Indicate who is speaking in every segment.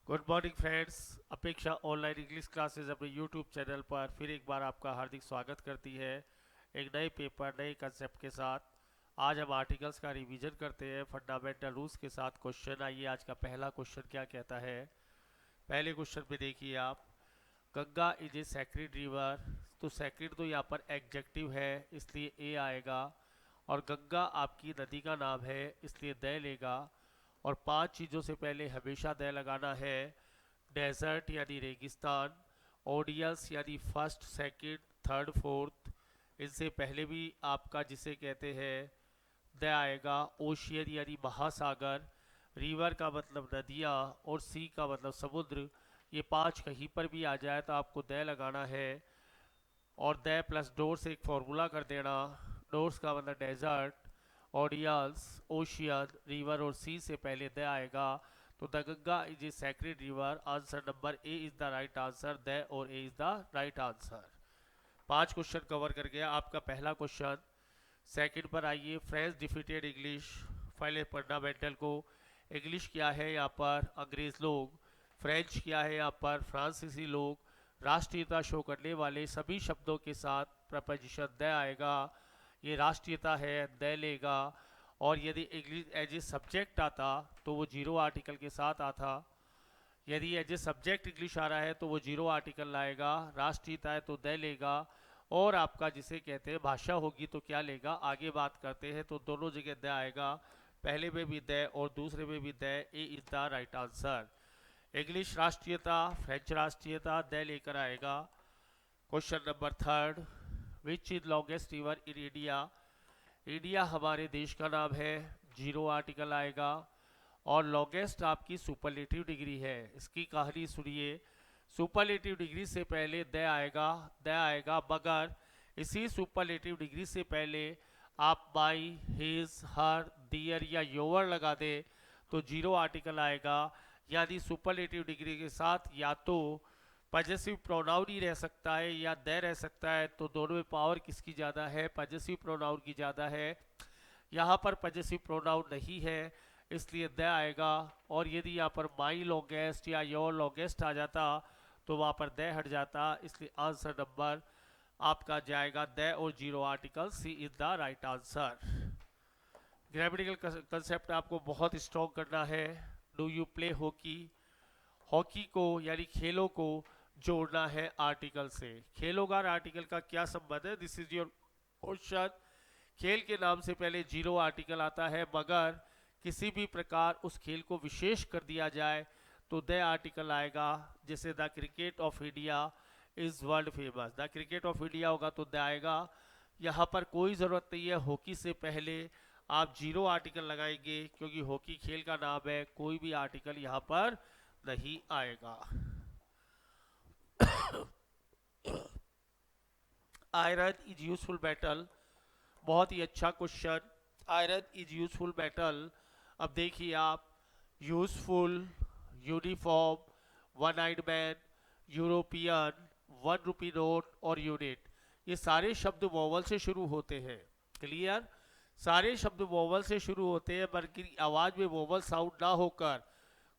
Speaker 1: Good morning friends. अपेक्षा online English classes अपने YouTube channel पर फिर एक बार आपका हार्दिक स्वागत करती है एक नए पेपर नए कंसेप्ट के साथ। आज हम आर्टिकल्स का रिवीजन करते हैं फंडामेंटल रूल्स के साथ। क्वेश्चन आइए, आज का पहला क्वेश्चन क्या कहता है। पहले क्वेश्चन में देखिए आप, Ganga is a sacred river. तो सैक्रेड तो यहाँ पर एडजेक्टिव है, इसलिए ए आएगा। और गंगा आपकी नदी का नाम है, इसलिए द लेगा। और पांच चीज़ों से पहले हमेशा द लगाना है। डेजर्ट यानी रेगिस्तान, ओडियल्स यानी फर्स्ट सेकंड थर्ड फोर्थ, इनसे पहले भी आपका जिसे कहते हैं द आएगा। ओशियन यानी महासागर, रिवर का मतलब नदियाँ, और सी का मतलब समुद्र। ये पांच कहीं पर भी आ जाए तो आपको द लगाना है। और द प्लस डोर से एक फॉर्मूला कर देना। डोर्स का मतलब डेजर्ट, ओडियल्स, ओशियन, रिवर और सी से पहले द आएगा। तो the Ganga is a sacred river. Answer number A is the right answer. The और ए इज द राइट आंसर। पांच क्वेश्चन कवर कर गया आपका पहला क्वेश्चन। सेकंड पर आइए, फ्रेंच डिफीटेड इंग्लिश। पहले फंडामेंटल को, इंग्लिश क्या है यहाँ पर अंग्रेज लोग, फ्रेंच क्या है यहाँ पर फ्रांसीसी लोग। राष्ट्रीयता शो करने वाले सभी शब्दों के साथ प्रपोजिशन द आएगा। ये राष्ट्रीयता है, द लेगा। और यदि इंग्लिश एज ए सब्जेक्ट आता तो वो जीरो आर्टिकल के साथ आता। यदि एज ए सब्जेक्ट इंग्लिश आ रहा है तो वो जीरो आर्टिकल लाएगा। राष्ट्रीयता है तो द लेगा। और आपका जिसे कहते हैं भाषा होगी तो क्या लेगा, आगे बात करते हैं। तो दोनों जगह द आएगा, पहले में भी द और दूसरे में भी the. A is the right answer. English राष्ट्रीयता, फ्रेंच राष्ट्रीयता, द लेकर आएगा। Question number third, which is longest river in India. India हमारे देश का नाम है, जीरो आर्टिकल आएगा। और लॉन्गेस्ट आपकी सुपरलेटिव डिग्री है, इसकी कहानी सुनिए। सुपरलेटिव डिग्री से पहले द आएगा, द आएगा, मगर इसी सुपरलेटिव डिग्री से पहले आप माई, हिज, हर, दियर या योवर लगा दे तो जीरो आर्टिकल आएगा। यानी सुपरलेटिव डिग्री के साथ या तो पजेसिव प्रोनाउन ही रह सकता है या द रह सकता है। तो दोनों में पावर किसकी ज़्यादा है, पजेसिव प्रोनाउन की ज़्यादा है। यहाँ पर पजेसिव प्रोनाउन नहीं है, इसलिए द आएगा। और यदि यहाँ पर माई लॉन्गेस्ट या योर लॉन्गेस्ट आ जाता तो वहाँ पर द हट जाता, इसलिए आंसर नंबर आपका जाएगा द और zero article. C is the right answer. Grammatical concept आपको बहुत स्ट्रॉन्ग करना है। Do you play hockey. Hockey को यानी खेलों को जोड़ना है आर्टिकल से। खेलों का आर्टिकल का क्या संबंध है, दिस इज योर क्वेश्चन। खेल के नाम से पहले जीरो आर्टिकल आता है, मगर किसी भी प्रकार उस खेल को विशेष कर दिया जाए तो द आर्टिकल आएगा। जैसे the cricket of India is world famous, the cricket of India होगा तो द आएगा। यहाँ पर कोई ज़रूरत नहीं है हॉकी से पहले आप जीरो आर्टिकल लगाएंगे, क्योंकि हॉकी खेल का नाम है, कोई भी आर्टिकल यहाँ पर नहीं आएगा। आयरन इज यूजफुल मेटल, बहुत ही अच्छा question. Iron is useful metal. अब देखिए आप, useful, uniform, one eyed man, European, one rupee note और यूनिट, ये सारे शब्द वोवल से शुरू होते हैं। क्लियर, सारे शब्द वोवल से शुरू होते हैं, बल्कि आवाज में वोवल साउंड ना होकर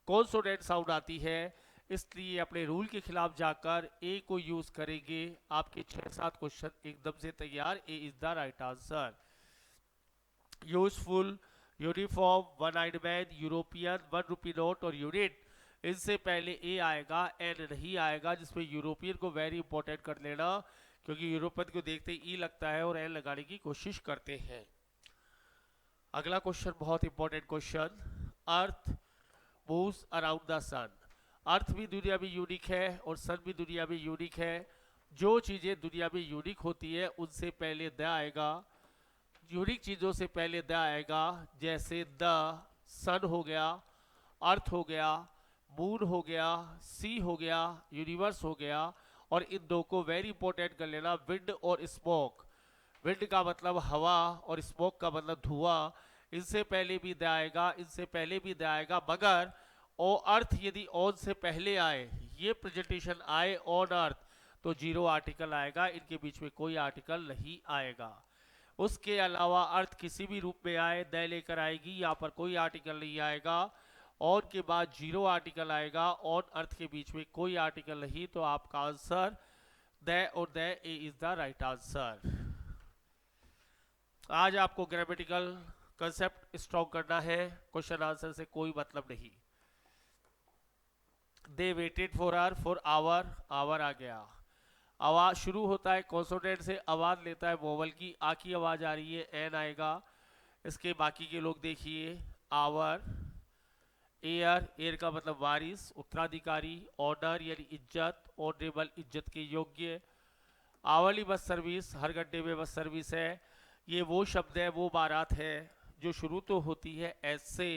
Speaker 1: कॉन्सोनेंट साउंड आती है। इसलिए अपने रूल के खिलाफ जाकर ए को यूज करेंगे। आपके 6-7 क्वेश्चन एकदम से तैयार। A is the right answer. Useful, uniform, one eyed man, European, one rupee note और यूनिट, इनसे पहले ए आएगा, एन नहीं आएगा। जिसमें यूरोपियन को वेरी इंपॉर्टेंट कर लेना, क्योंकि यूरोपियन को देखते ही ई लगता है और एन लगाने की कोशिश करते हैं। अगला क्वेश्चन बहुत important question, earth moves around the sun. Earth भी दुनिया में यूनिक है और सन भी दुनिया में यूनिक है। जो चीज़ें दुनिया में यूनिक होती है उनसे पहले द आएगा, यूनिक चीज़ों से पहले द आएगा। जैसे द सन हो गया, अर्थ हो गया, मून हो गया, सी हो गया, यूनिवर्स हो गया। और इन दो को वेरी इंपॉर्टेंट कर लेना, विंड और स्मोक। विंड का मतलब हवा और स्मोक का मतलब धुआं। इनसे पहले भी द आएगा, इनसे पहले भी द आएगा, मगर ओ अर्थ यदि ऑन से पहले आए, ये प्रेजेंटेशन आए ऑन अर्थ, तो जीरो आर्टिकल आएगा। इनके बीच में कोई आर्टिकल नहीं आएगा। उसके अलावा अर्थ किसी भी रूप में आए द लेकर आएगी, यहाँ पर कोई आर्टिकल नहीं आएगा। ऑन के बाद जीरो आर्टिकल आएगा, ऑन अर्थ के बीच में कोई आर्टिकल नहीं, तो आपका आंसर द और the A is the right answer. आज आपको ग्रामेटिकल कंसेप्ट स्ट्रॉन्ग करना है, क्वेश्चन आंसर से कोई मतलब नहीं। They waited for hour, hour आ गया। आवाज शुरू होता है कॉन्सोनेंट से, आवाज लेता है वोवल की, आ की आवाज आ रही है, एन आएगा। इसके बाकी के लोग देखिए, आवर, एयर, एयर का मतलब वारिस, उत्तराधिकारी, ऑनर यानी इज्जत, ऑनरेबल इज्जत के योग्य। आवली बस सर्विस, हर घंटे में बस सर्विस है। ये वो शब्द है, वो बारात है जो शुरू तो होती है एस से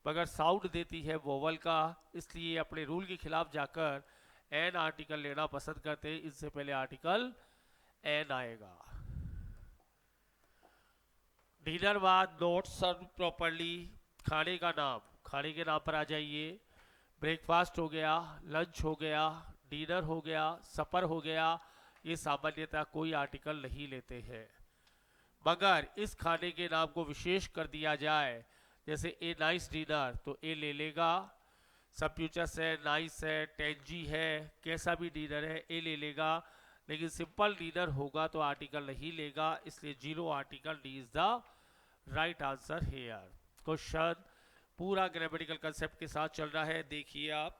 Speaker 1: मगर साउंड देती है वोवल का, इसलिए अपने रूल के खिलाफ जाकर एन आर्टिकल लेना पसंद करते हैं। इससे पहले आर्टिकल एन आएगा। डिनर बाद नॉट सर्व प्रॉपरली, खाने का नाम, खाने के नाम पर आ जाइए। ब्रेकफास्ट हो गया, लंच हो गया, डिनर हो गया, सपर हो गया, ये सामान्यतः कोई आर्टिकल नहीं लेते हैं। मगर इस खाने के नाम को विशेष कर दिया जाए, जैसे ए नाइस डिनर, तो ए ले लेगा। सब्यूचस है, नाइस है, टेंजी है, कैसा भी डिनर है ए ले लेगा। लेकिन सिंपल डिनर होगा तो आर्टिकल नहीं लेगा, इसलिए zero article, D is the right answer here. Question पूरा ग्रामेटिकल कंसेप्ट के साथ चल रहा है, देखिए आप।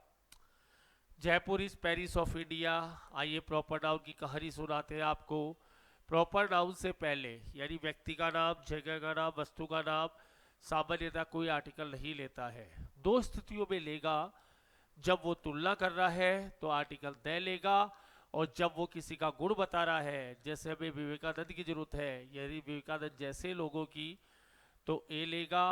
Speaker 1: Jaipur is Paris of India. आइए प्रॉपर नाउन की कहानी सुनाते हैं आपको। प्रॉपर नाउन से पहले यानी व्यक्ति का नाम, जगह का नाम, वस्तु का नाम, सामान्यतः कोई आर्टिकल नहीं लेता है। दो स्थितियों में लेगा, जब वो तुलना कर रहा है तो आर्टिकल द लेगा, और जब वो किसी का गुण बता रहा है, जैसे हमें विवेकानंद की जरूरत है, यदि विवेकानंद जैसे लोगों की, तो ए लेगा।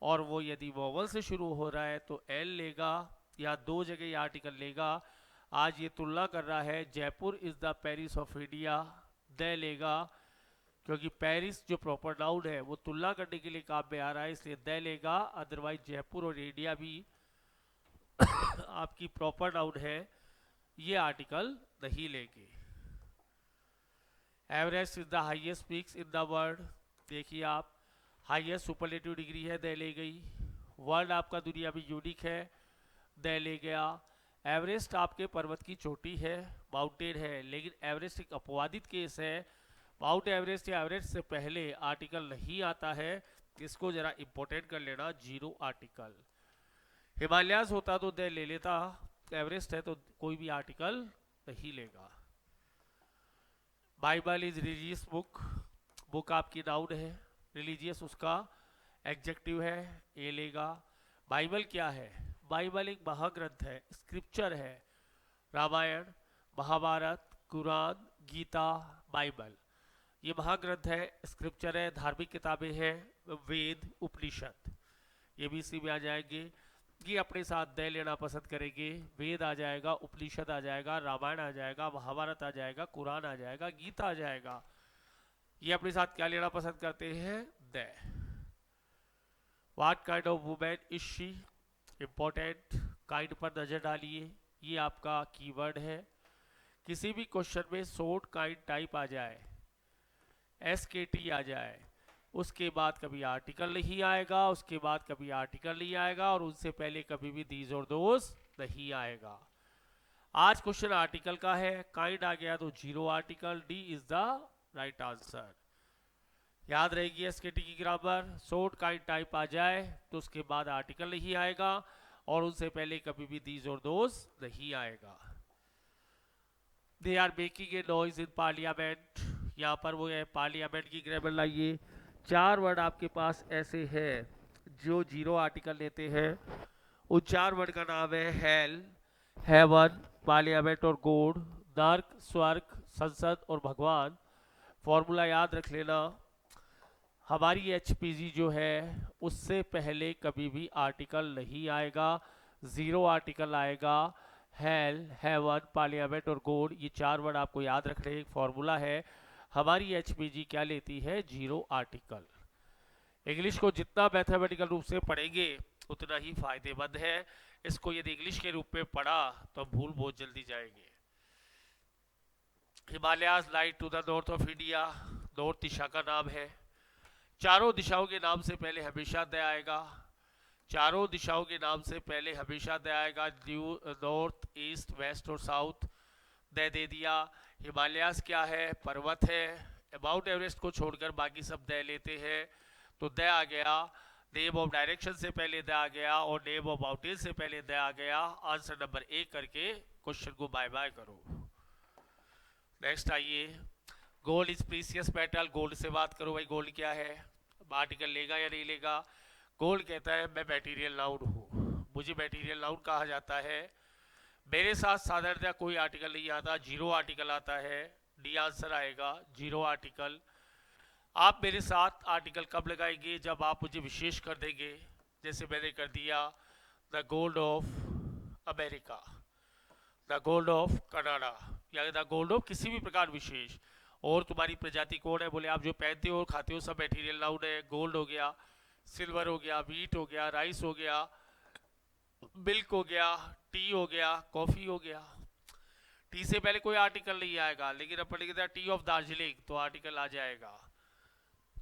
Speaker 1: और वो यदि वोवल से शुरू हो रहा है तो एल लेगा, या दो जगह ये आर्टिकल लेगा। आज ये तुलना कर रहा है, Jaipur is the Paris of India, the लेगा, क्योंकि पेरिस जो प्रॉपर नाउन है वो तुलना करने के लिए काम में आ रहा है, इसलिए द लेगा। अदरवाइज जयपुर और इंडिया भी आपकी प्रॉपर नाउन है, ये आर्टिकल नहीं लेंगे। Everest is the highest peaks in the world, देखिए आप, हाईएस्ट सुपरलेटिव डिग्री है, द ले गई। वर्ल्ड आपका दुनिया में यूनिक है, द ले गया। एवरेस्ट आपके पर्वत की चोटी है, माउंटेन है, लेकिन एवरेस्ट एक अपवादित केस है। माउंट एवरेस्ट या एवरेस्ट से पहले आर्टिकल नहीं आता है, इसको जरा इंपॉर्टेंट कर लेना, जीरो आर्टिकल। हिमालयास होता तो द ले लेता, एवरेस्ट है तो कोई भी आर्टिकल नहीं लेगा। Bible is religious book, book आपकी नाउन है, रिलीजियस उसका एडजेक्टिव है, ए लेगा। बाइबल क्या है? बाइबल एक महाग्रंथ है, स्क्रिप्चर है। रामायण, महाभारत, कुरान, गीता, बाइबल, ये महाग्रंथ है, स्क्रिप्चर है, धार्मिक किताबें हैं, वेद, उपनिषद, ये भी इसी में आ जाएंगे। ये अपने साथ द लेना पसंद करेंगे, वेद आ जाएगा, उपनिषद आ जाएगा, रामायण आ जाएगा, महाभारत आ जाएगा, कुरान आ जाएगा, गीता आ जाएगा। ये अपने साथ क्या लेना पसंद करते हैं? The. What kind of women is she, important, kind पर नजर डालिए, ये आपका कीवर्ड है। किसी भी क्वेश्चन में शॉर्ट काइंड टाइप आ जाए, SKT आ जाए, उसके बाद कभी आर्टिकल नहीं आएगा, उसके बाद कभी आर्टिकल नहीं आएगा, और उनसे पहले कभी भी दीज और दोस नहीं आएगा। आज क्वेश्चन आर्टिकल का है, काइंड आ गया तो zero article, D is the right answer. याद रहेगी SKT की ग्रामर, शॉर्ट काइंड टाइप आ जाए तो उसके बाद आर्टिकल नहीं आएगा, और उनसे पहले कभी भी दीज और दोस नहीं आएगा। They are making a noise in parliament, यहाँ पर वो है पार्लियामेंट की ग्रामर लाइए। चार वर्ड आपके पास ऐसे हैं जो जीरो आर्टिकल लेते हैं। उन चार वर्ड का नाम है हेल, हेवन, पार्लियामेंट और गॉड, नर्क, स्वर्ग, संसद और भगवान। फॉर्मूला याद रख लेना, हमारी HPG जो है उससे पहले कभी भी आर्टिकल नहीं आएगा, जीरो आर्टिकल आएगा। हेल, हेवन, पार्लियामेंट और गॉड, ये चार वर्ड आपको याद रखने, एक फॉर्मूला है। हमारी HPG क्या लेती है? Zero article. इंग्लिश को जितना मैथमेटिकल रूप से पढ़ेंगे उतना ही फायदेमंद है। इसको यदि इंग्लिश के रूप में पढ़ा तो भूल बहुत जल्दी जाएंगे। Himalayas lie to the north of India, north दिशा का नाम है। चारों दिशाओं के नाम से पहले हमेशा द आएगा। चारों दिशाओं के नाम से पहले हमेशा द आएगा, न्यू, नॉर्थ, ईस्ट, वेस्ट और साउथ। द दे दिया। हिमालयास क्या है? पर्वत है। माउंट एवरेस्ट को छोड़कर बाकी सब द लेते हैं, तो द आ गया। नेम ऑफ डायरेक्शन से पहले द आ गया और नेम ऑफ माउंटेन से पहले द आ गया। आंसर नंबर 1 करके क्वेश्चन को बाय बाय करो। नेक्स्ट आइए, gold is precious metal. Gold से बात करो भाई, गोल्ड क्या है? आर्टिकल लेगा या नहीं लेगा? गोल्ड कहता है मैं मटेरियल नाउन हूँ, मुझे मटेरियल नाउन कहा जाता है। मेरे साथ साधारणतः कोई आर्टिकल नहीं आता, जीरो आर्टिकल आता है। डी आंसर आएगा, जीरो आर्टिकल। आप मेरे साथ आर्टिकल कब लगाएंगे? जब आप मुझे विशेष कर देंगे, जैसे मैंने कर दिया the gold of America, the gold of Canada, या द गोल्ड ऑफ किसी भी प्रकार विशेष। और तुम्हारी प्रजाति कौन है? बोले आप जो पहनते हो और खाते हो सब मटेरियल नाउन है। गोल्ड हो गया, सिल्वर हो गया, वीट हो गया, राइस हो गया, मिल्क हो गया, टी हो गया, कॉफी हो गया। टी से पहले कोई आर्टिकल नहीं आएगा, लेकिन अपन लिखते हैं टी ऑफ दार्जिलिंग तो आर्टिकल आ जाएगा।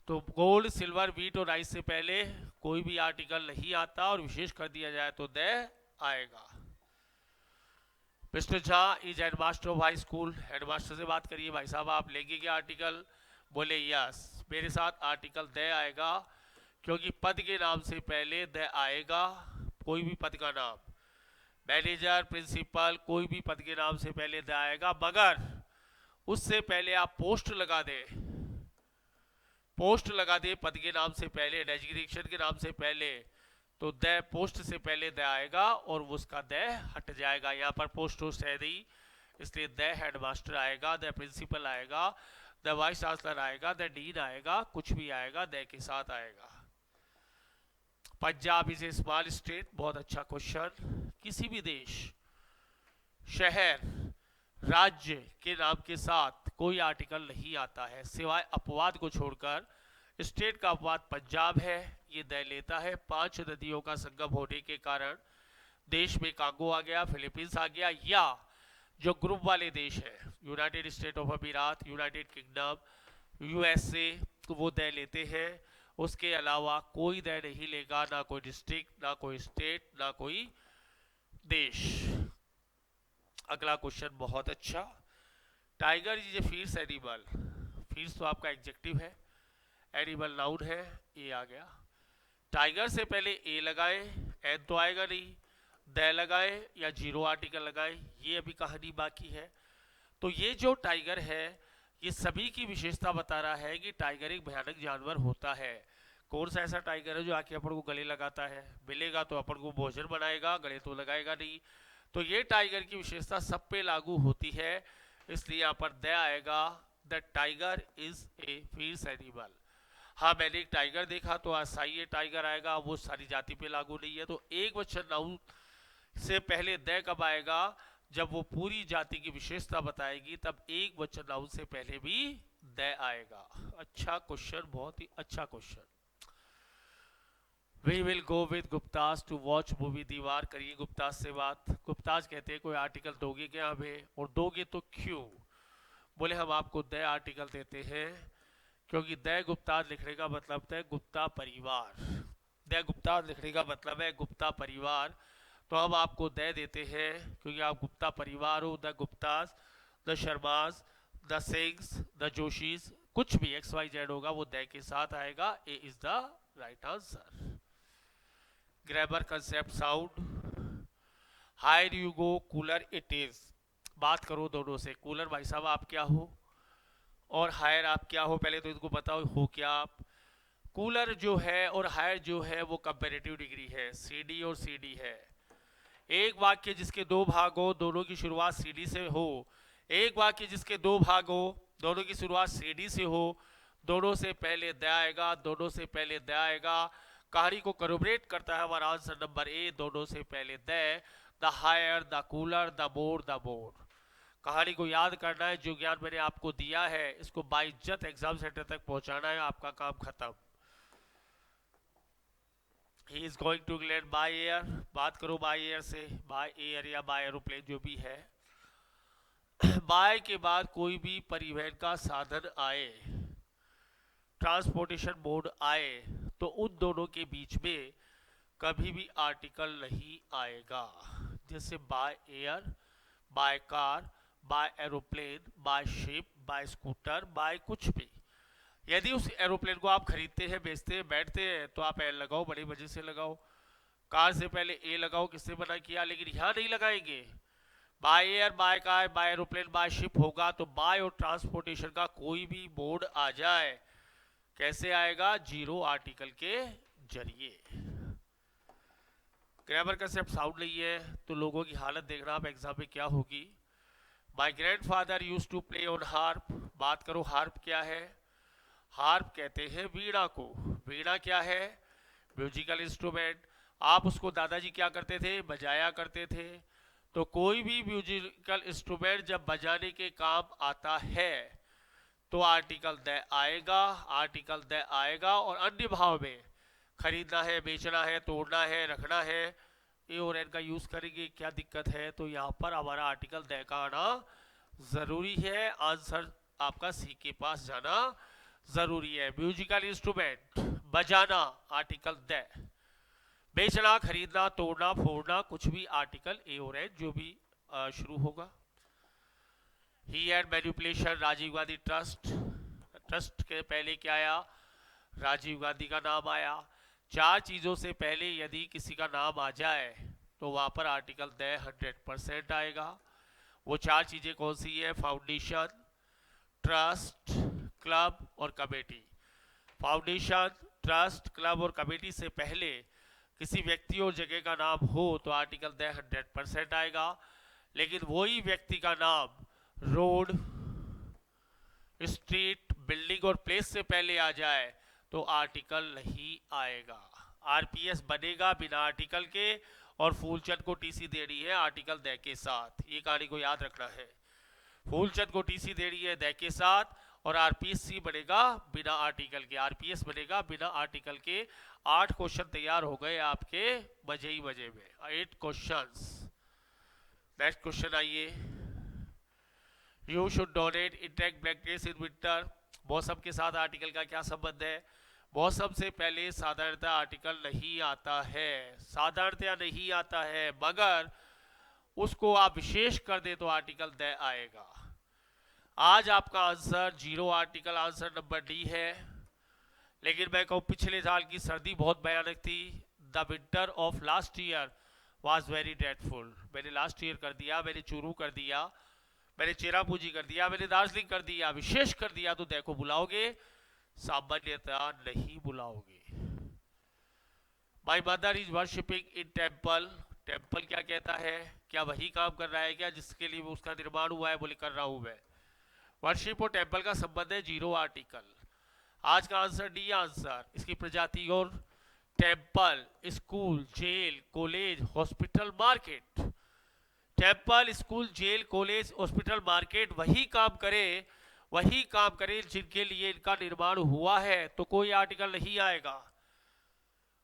Speaker 1: तो गोल्ड, सिल्वर, वीट और राइस से पहले कोई भी आर्टिकल नहीं आता, और विशेष कर दिया जाए तो द आएगा। Mister Jha is headmaster of high school. Headmaster से बात करिए, भाई साहब आप लेंगे क्या आर्टिकल? बोले यस, मेरे साथ आर्टिकल द आएगा, क्योंकि पद के नाम से पहले द आएगा। कोई भी पद का नाम, मैनेजर, प्रिंसिपल, कोई भी पद के नाम से पहले द आएगा, मगर उससे पहले आप पोस्ट लगा दे, पोस्ट लगा दे पद के नाम से पहले, डेजिग्नेशन के नाम से पहले, तो द पोस्ट से पहले द आएगा और उसका द हट जाएगा। यहाँ पर पोस्ट होस्ट है नहीं, इसलिए द हेडमास्टर आएगा, द प्रिंसिपल आएगा, द वाइस चांसलर आएगा, द डीन आएगा, कुछ भी आएगा द के साथ आएगा। Punjab is a small state. बहुत अच्छा क्वेश्चन। किसी भी देश, शहर, राज्य के नाम के साथ कोई आर्टिकल नहीं आता है, सिवाय अपवाद को छोड़कर। स्टेट का अपवाद पंजाब है, ये द लेता है। 5 नदियों का संगम होने के कारण देश में कांगो आ गया, फिलीपींस आ गया, या जो ग्रुप वाले देश है, यूनाइटेड स्टेट ऑफ अमीरात, यूनाइटेड किंगडम, यूएसए, तो वो द लेते हैं। उसके अलावा कोई द नहीं लेगा, ना कोई डिस्ट्रिक्ट, ना कोई स्टेट, ना कोई देश। अगला क्वेश्चन बहुत अच्छा। Tiger is a feels animal. Feels तो आपका एडजेक्टिव है, एनिमल नाउन है, ए आ गया। टाइगर से पहले ए लगाए, एन तो आएगा नहीं, द लगाए या जीरो आर्टिकल लगाए, ये अभी कहानी बाकी है। तो ये जो टाइगर है, ये सभी की विशेषता बता रहा है कि टाइगर एक भयानक जानवर होता है। कौन सा ऐसा टाइगर है जो आके अपन को गले लगाता है? मिलेगा तो अपन को भोजन बनाएगा, गले तो लगाएगा नहीं। तो ये टाइगर की विशेषता सब पे लागू होती है, इसलिए यहाँ पर द आएगा। The tiger is a feels animal. हाँ, मैंने एक टाइगर देखा तो आसाई टाइगर आएगा, वो सारी जाति पे लागू नहीं है। तो एक वचन नाउन से पहले द कब आएगा? जब वो पूरी जाति की विशेषता बताएगी, तब एक वचन नाउन से पहले भी द आएगा। अच्छा क्वेश्चन, बहुत ही अच्छा question. We will go with Guptas to watch movie Deewaar. करिए गुप्तास से बात। गुप्तास कहते हैं कोई आर्टिकल दोगे क्या हमें, और दोगे तो क्यों? बोले हम आपको द आर्टिकल देते हैं, क्योंकि द गुप्ताज लिखने का मतलब है गुप्ता परिवार। द गुप्ताज लिखने का मतलब है गुप्ता परिवार, तो हम आपको द देते हैं क्योंकि आप गुप्ता परिवार हो। The Guptas, the Sharmas, the Singhs, the Joshis, कुछ भी XYZ होगा वो द के साथ आएगा। A is the right answer. Grammar, concept, sound. Higher you go, cooler it is. बात करो दोनों से। कूलर भाई साहब आप क्या हो, और हायर आप क्या हो? पहले तो इनको बताओ हो क्या आप। कूलर जो है और हायर जो है वो कंपैरेटिव डिग्री है, CD और CD है। एक वाक्य जिसके दो भाग हो, दोनों की शुरुआत CD से हो। एक वाक्य जिसके दो भाग हो, दोनों की शुरुआत CD से हो, दोनों से पहले द आएगा, दोनों से पहले द आएगा। कहानी को करोबरेट करता है हमारा आंसर नंबर ए, दोनों से पहले the higher, the cooler, the more, the more. कहानी को याद करना है, जो ज्ञान मैंने आपको दिया है इसको बाइज्जत एग्जाम सेंटर तक पहुंचाना है, आपका काम खत्म। He is going to England by air. बात करो बाय एयर से, बाय एयर या बाय एरोप्लेन जो भी है। बाय के बाद कोई भी परिवहन का साधन आए, ट्रांसपोर्टेशन मोड आए, तो उन दोनों के बीच में कभी भी आर्टिकल नहीं आएगा। जैसे by air, by car, by aeroplane, by ship, by scooter, by कुछ भी। यदि उस एरोप्लेन को आप खरीदते हैं, बेचते हैं, बैठते हैं तो आप एल लगाओ, बड़े मजे से लगाओ। कार से पहले ए लगाओ, किसने मना किया? लेकिन यहाँ नहीं लगाएंगे। By air, by car, by aeroplane, by ship होगा तो बाय और ट्रांसपोर्टेशन का कोई भी बोर्ड आ जाए, कैसे आएगा? जीरो आर्टिकल के जरिए। ग्रामर कंसेप्ट साउंड नहीं है तो लोगों की हालत देखना आप एग्जाम में क्या होगी। My grandfather use to play on harp. बात करो हार्प क्या है। हार्प कहते हैं वीणा को। वीणा क्या है? Musical instrument. आप उसको दादाजी क्या करते थे? बजाया करते थे। तो कोई भी म्यूजिकल इंस्ट्रूमेंट जब बजाने के काम आता है तो आर्टिकल द आएगा। आर्टिकल द आएगा और अन्य भाव में खरीदना है, बेचना है, तोड़ना है, रखना है, ए और एन का यूज करेंगे, क्या दिक्कत है? तो यहाँ पर हमारा आर्टिकल द का आना जरूरी है। आंसर आपका सी के पास जाना जरूरी है। म्यूजिकल इंस्ट्रूमेंट, बजाना, आर्टिकल द। बेचना, खरीदना, तोड़ना, फोड़ना, कुछ भी आर्टिकल ए और एन जो भी शुरू होगा। He and manipulation, Rajiv Gandhi trust. Trust के पहले क्या आया? राजीव गांधी का नाम आया। चार चीजों से पहले यदि किसी का नाम आ जाए तो वहां पर आर्टिकल द 100% आएगा। वो चार चीजें कौन सी है? फाउंडेशन, ट्रस्ट, क्लब और कमेटी। फाउंडेशन, ट्रस्ट, क्लब और कमेटी से पहले किसी व्यक्ति और जगह का नाम हो तो आर्टिकल द 100% आएगा। लेकिन वही व्यक्ति का नाम रोड, स्ट्रीट, बिल्डिंग और प्लेस से पहले आ जाए तो आर्टिकल नहीं आएगा। आरपीएस बनेगा बिना आर्टिकल के और फूलचंद को टीसी देनी है आर्टिकल द के साथ। ये कहानी को याद रखना है। फूलचंद को टीसी देनी है द के साथ और आरपीएससी बनेगा बिना आर्टिकल के। आरपीएस बनेगा बिना आर्टिकल के। 8 क्वेश्चन तैयार हो गए आपके मजे ही मजे में। 8 क्वेश्चंस। नेक्स्ट क्वेश्चन आइए। You should donate intake blankets in winter. मौसम के साथ आर्टिकल का क्या संबंध है? मौसम से पहले साधारणतः आर्टिकल नहीं आता है। साधारणतः नहीं आता है, मगर उसको आप विशेष कर दे तो आर्टिकल द आएगा। आज आपका answer zero article, answer number D है। लेकिन मैं कहूँ पिछले साल की सर्दी बहुत भयानक थी। The winter of last year was very dreadful. मैंने लास्ट ईयर कर दिया, मैंने चूरू कर दिया, मैंने चेरापूंजी कर दिया, मैंने दार्जिलिंग कर दिया, विशेष कर दिया तो देखो बुलाओगे, सामान्यतः नहीं बुलाओगे। My mother is worshipping in temple. Temple क्या कहता है? क्या वही काम कर रहा है क्या जिसके लिए उसका निर्माण हुआ है? बोले कर रहा हूं मैं। वर्शिप और टेम्पल का संबंध है जीरो आर्टिकल। आज का आंसर डी आंसर। इसकी प्रजाति और temple, school, jail, college, hospital, market. Temple, school, jail, college, hospital, market वही काम करे जिनके लिए इनका निर्माण हुआ है तो कोई आर्टिकल नहीं आएगा।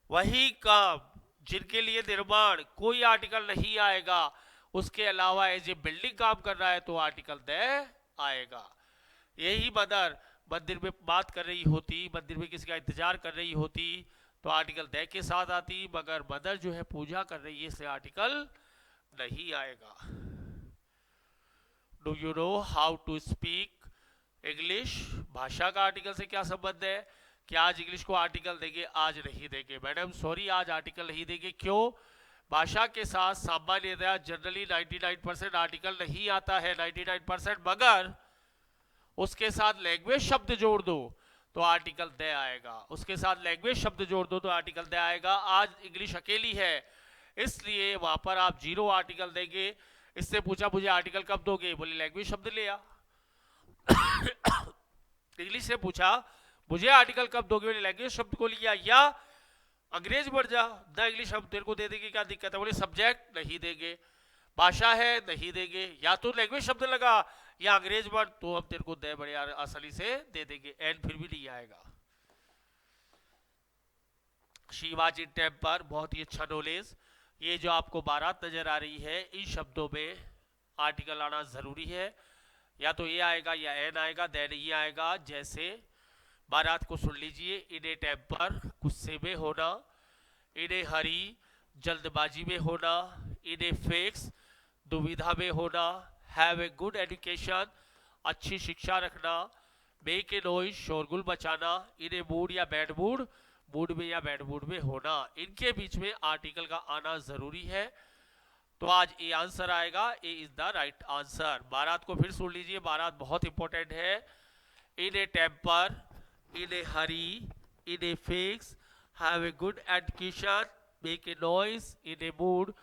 Speaker 1: वही काम जिनके लिए निर्माण, कोई आर्टिकल नहीं आएगा। उसके अलावा एज ए बिल्डिंग काम कर रहा है तो आर्टिकल द आएगा। यही मदर मंदिर में बात कर रही होती, मंदिर में किसी का इंतजार कर रही होती तो आर्टिकल द के साथ आती, मगर मदर जो है पूजा कर रही है इसलिए आर्टिकल नहीं आएगा। Do you know how to speak English? भाषा का आर्टिकल से क्या संबंध है? क्या आज इंग्लिश को आर्टिकल देंगे? आज नहीं देंगे मैडम, सॉरी, आज आर्टिकल नहीं देंगे। क्यों? भाषा के साथ सामान्यतः जनरली 99% आर्टिकल नहीं आता है, 99%, मगर उसके साथ लैंग्वेज शब्द जोड़ दो तो आर्टिकल द आएगा। उसके साथ लैंग्वेज शब्द जोड़ दो तो आर्टिकल द आएगा। आज इंग्लिश अकेली है इसलिए वहां पर आप जीरो आर्टिकल देंगे। इससे पूछा मुझे आर्टिकल कब दोगे? बोले लैंग्वेज शब्द ले आ। इंग्लिश से पूछा मुझे आर्टिकल कब दोगे? बोले लैंग्वेज शब्द को लिया। या अंग्रेज बढ़ जा, द इंग्लिश शब्द तेरे को दे देंगे, क्या दिक्कत है? बोले सब्जेक्ट नहीं देंगे, भाषा है नहीं देंगे, या तो लैंग्वेज शब्द लगा या अंग्रेज वर्ड तो हम तेरे को दे बड़े आसानी से दे देंगे। एंड फिर भी नहीं आएगा। शिवाजी टेम्पर, बहुत ही अच्छा नॉलेज। ये जो आपको बारात नजर आ रही है इन शब्दों में आर्टिकल आना जरूरी है। या तो ये आएगा या एन आएगा, देन ये आएगा। जैसे बारात को सुन लीजिए, इन ए टेम्पर, गुस्से में होना। इन्हें हरी, जल्दबाजी में होना, इन्हें फेक्स, दुविधा में होना, हैव ए गुड एजुकेशन, अच्छी शिक्षा रखना, मेक ए नॉइज, शोरगुल मचाना, इन्हें मूड या बैड मूड, मूड में या बैड मूड में होना। इनके बीच में आर्टिकल का आना जरूरी है। तो आज ए आंसर आएगा, A is the right answer. बारात को फिर सुन लीजिए, बारात बहुत इंपॉर्टेंट है। In a temper, in a hurry, in a fix, have a good education, make a noise, in a mood.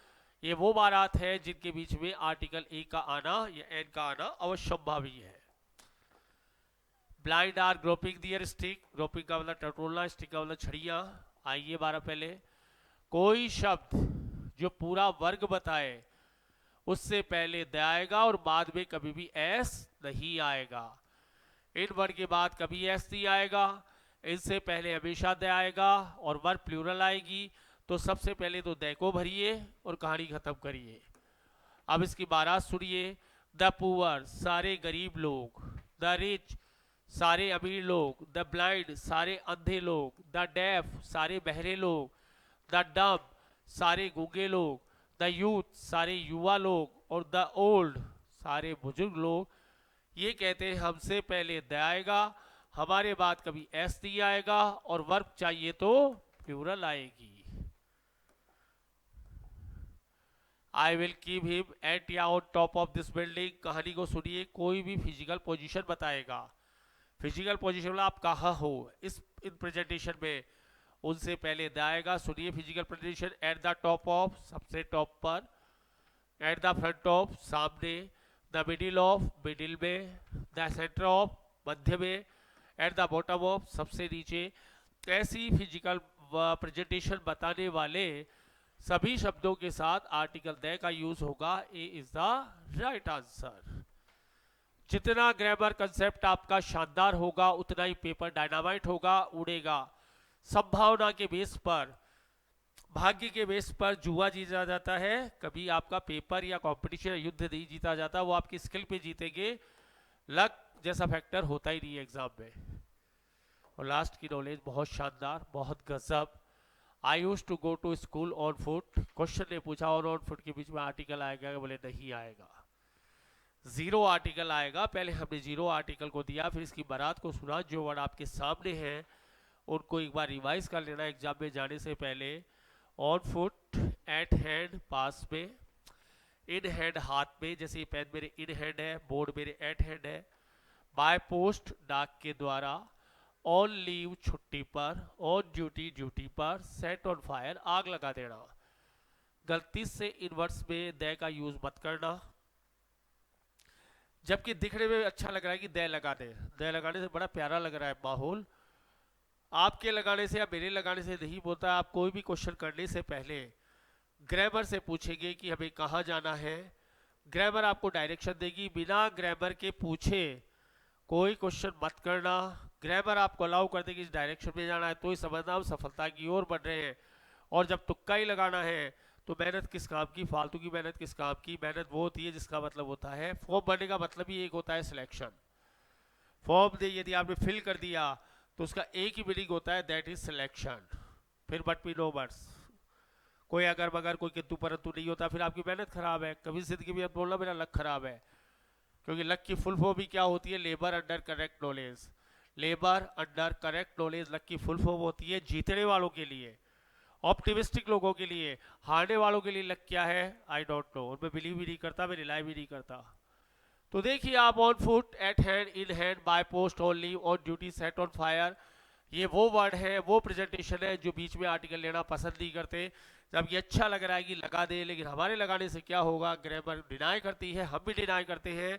Speaker 1: ये वो बारात है जिनके बीच में आर्टिकल ए का आना या एन का आना अवश्यंभावी है। Blind are groping their stick, groping का मतलब टटोलना, स्टिक का मतलब छड़िया। आइए 12 पहले, कोई शब्द जो पूरा वर्ग बताए उससे पहले द आएगा और बाद में कभी भी एस नहीं आएगा। इन वर्ग के बाद कभी एस नहीं आएगा, इनसे पहले हमेशा द आएगा और वर्ग प्लूरल आएगी। तो सबसे पहले तो द को भरिए और कहानी खत्म करिए। अब इसकी बारात सुनिए। द पुअर, सारे गरीब लोग। द रिच, सारे अमीर लोग। द ब्लाइंड, सारे अंधे लोग। द डेफ, सारे बहरे लोग। द डम्ब, सारे गूंगे लोग। द यूथ, सारे युवा लोग। और द ओल्ड, सारे बुजुर्ग लोग। ये कहते हैं हमसे पहले द आएगा, हमारे बाद कभी एस नहीं आएगा और वर्ब चाहिए तो प्लूरल आएगी। I will keep him at या on top of this building. कहानी को सुनिए, कोई भी फिजिकल पोजीशन बताएगा। फिजिकल पोजीशन आप कहाँ हो इस इन प्रेजेंटेशन में, उनसे पहले द आएगा। सुनिए physical position, at the top of, सबसे टॉप पर। एट द फ्रंट ऑफ, सामने। द मिडिल ऑफ, मिडिल में। द सेंटर ऑफ, मध्य में। एट द बॉटम ऑफ, सबसे नीचे। ऐसी फिजिकल प्रेजेंटेशन बताने वाले सभी शब्दों के साथ आर्टिकल द का यूज होगा। ए इज द राइट आंसर। जितना ग्रामर कंसेप्ट आपका शानदार होगा उतना ही पेपर डायनामाइट होगा, उड़ेगा। संभावना के बेस पर, भाग्य के बेस पर जुआ जीता जाता है। कभी आपका पेपर या कंपटीशन युद्ध नहीं जीता जाता, वो आपकी स्किल पे जीतेंगे। लक जैसा फैक्टर होता ही नहीं है एग्जाम में। और लास्ट की नॉलेज बहुत शानदार, बहुत गजब। I use to go to school on foot. Question ने पूछा ऑन फुट के बीच में आर्टिकल आएगा, बोले नहीं आएगा, जीरो आर्टिकल आएगा। पहले हमने जीरो आर्टिकल को दिया, फिर इसकी बारात को सुना। जो वर्ड आपके सामने है उनको एक बार रिवाइज कर लेना एग्जाम में जाने से पहले। ऑन फुट, एट हैंड, पास में। इन हैंड, हाथ में, जैसे पेन मेरे इन हैंड है, बोर्ड मेरे एट हैंड है। बाय पोस्ट, डाक के द्वारा। ऑन लीव, छुट्टी पर। ऑन ड्यूटी, ड्यूटी पर। सेट ऑन फायर, आग लगा देना। गलती से इन वर्ड्स में द का यूज मत करना, जबकि दिखने में अच्छा लग रहा है कि द लगा दे। द लगाने से बड़ा प्यारा लग रहा है माहौल। आपके लगाने से या मेरे लगाने से नहीं बोलता। आप कोई भी क्वेश्चन करने से पहले ग्रामर से पूछेंगे कि हमें कहाँ जाना है। ग्रामर आपको डायरेक्शन देगी, बिना ग्रामर के पूछे कोई क्वेश्चन मत करना। ग्रामर आपको अलाउ कर देगी इस डायरेक्शन में जाना है, तो ही समझना हम सफलता की ओर बढ़ रहे हैं। और जब तुक्का ही लगाना है तो मेहनत किस काम की, फालतू की मेहनत किस काम की। मेहनत वो होती है जिसका मतलब होता है, फॉर्म भरने का मतलब ही एक होता है सिलेक्शन। फॉर्म दे यदि आपने फिल कर दिया तो उसका एक ही मीनिंग होता है, दैट इज सिलेक्शन। फिर बट भी नो बट्स, कोई अगर मगर, कोई किंतु परंतु नहीं होता, फिर आपकी मेहनत खराब है। कभी जिंदगी में बोलना मेरा लक खराब है, क्योंकि लक की फुल फॉर्म भी क्या होती है, labour under correct knowledge. Labour under correct knowledge luck की फुल फॉर्म होती है जीतने वालों के लिए, ऑप्टिमिस्टिक लोगों के लिए। हारने वालों के लिए लक क्या है, आई डोंट नो, उनमें बिलीव भी नहीं करता, मैं रिलाई भी नहीं करता। तो देखिए आप, on foot, eight hand, in hand, by post, on leave, on duty, set on fire, ये वो वर्ड है, वो प्रेजेंटेशन है जो बीच में आर्टिकल लेना पसंद नहीं करते। जब ये अच्छा लग रहा है कि लगा दे, लेकिन हमारे लगाने से क्या होगा, ग्रामर डिनाई करती है, हम भी डिनाई करते हैं।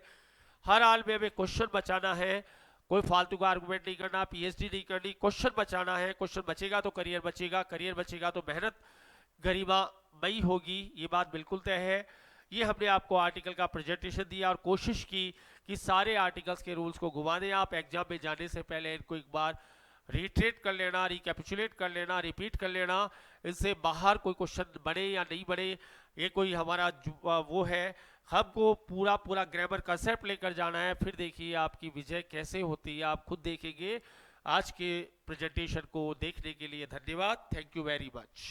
Speaker 1: हर हाल में हमें क्वेश्चन बचाना है, कोई फालतू का आर्गुमेंट नहीं करना, पीएचडी नहीं करनी, क्वेश्चन बचाना है। क्वेश्चन बचेगा तो करियर बचेगा, करियर बचेगा तो मेहनत गरिमामयी होगी, ये बात बिल्कुल तय है। ये हमने आपको आर्टिकल का प्रेजेंटेशन दिया और कोशिश की कि सारे आर्टिकल्स के रूल्स को घुमा दें। आप एग्जाम में जाने से पहले इनको एक बार रिट्रेट कर लेना, रिकैपिचुलेट कर लेना, रिपीट कर लेना। इनसे बाहर कोई क्वेश्चन बने या नहीं बने, ये कोई हमारा वो है, हमको पूरा पूरा ग्रामर कंसेप्ट लेकर जाना है। फिर देखिए आपकी विजय कैसे होती है, आप खुद देखेंगे। आज के प्रेजेंटेशन को देखने के लिए धन्यवाद, थैंक यू वेरी मच।